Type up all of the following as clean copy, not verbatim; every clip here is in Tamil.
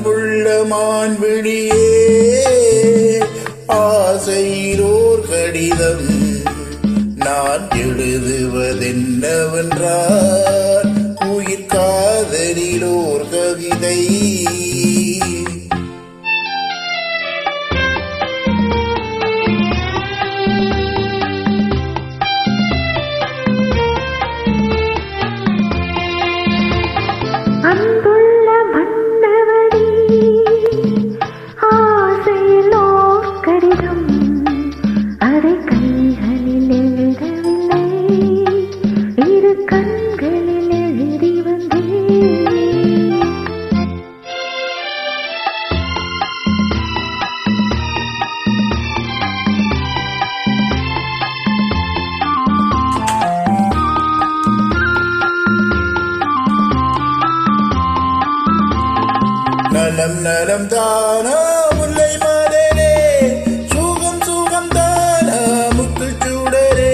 அன்புள்ள மான்விழியே ஆசையிலோர் கடிதம் நான் எழுதுவதென்னவென்றால் உயிர் காதலிலோர் கவிதை. அன்புள்ள மன்னவனே ஆசையிலோர் கடிதம் அதை கைகளில் எழுதவில்லை இரு கண்களில் எழுதி வந்தேன். நலம் நலம் தானா முல்லை மலரே சுகம் சுகம் தானா முத்து சூடரே.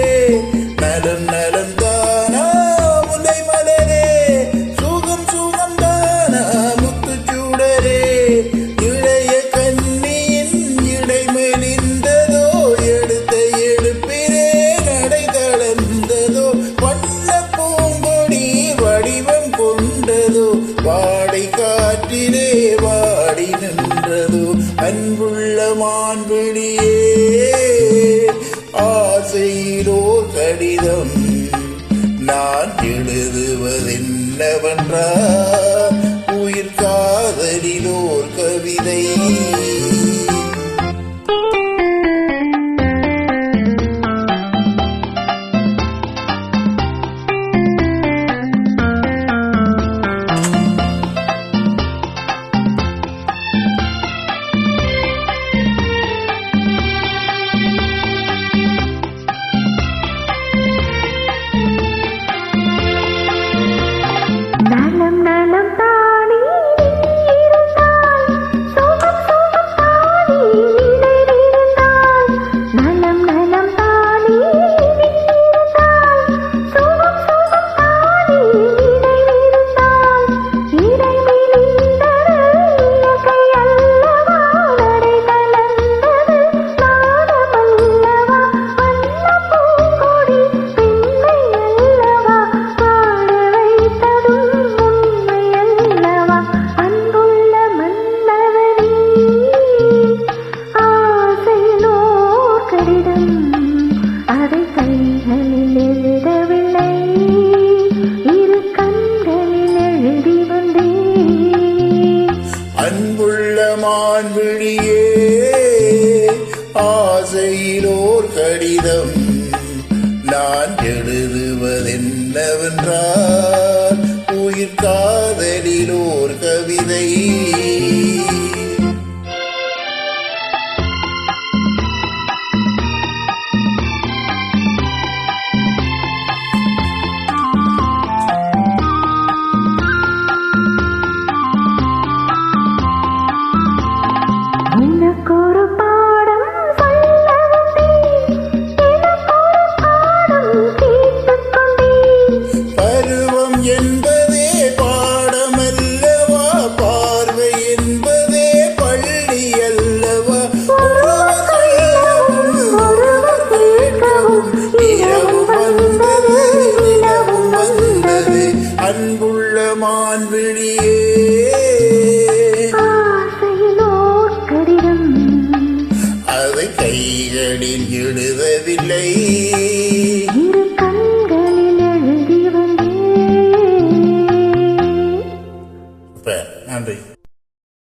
நலம் நலம் தானா முல்லை மலரே சுகம் சுகம் தானா முத்து சூடரே. இளைய கண்ணியின் இடை மெலிந்ததோ எடுத்த எடுப்பிலே நடை தளர்ந்ததோ வண்ண பூங்கொடி வடிவம் கொண்டதோ வாடை காற்றிலே வாடி நின்றதோ. அன்புள்ள மான்விழியே ஆசையிலோர் கடிதம் நான் எழுதுவதென்னவென்றால் உயிர் காதலிலோர் கவிதை. நலம் நலம் தானே இருந்தால் சுகம் சுகம் தானே நினைவிருந்தால். நலம் நலம் தானே இருந்தால் சுகம் சுகம் தானே நினைவிருந்தால். இடை மெலிந்தது இயற்கை அல்லவா நடை கலந்தது நாடமல்லவா வண்ண பூங்கொடி பெண்மை அல்லவா பாட வைத்ததும் உண்மை அல்லவா. அன்புள்ள மன்னவனே ஆசையிலோர் கடிதம் அதை கைகளில் எழுதவில்லை இரு கண்களில் எழுதி வந்தேன். அன்புள்ள மான்விழியே ஆசையிலோர் கடிதம் நான்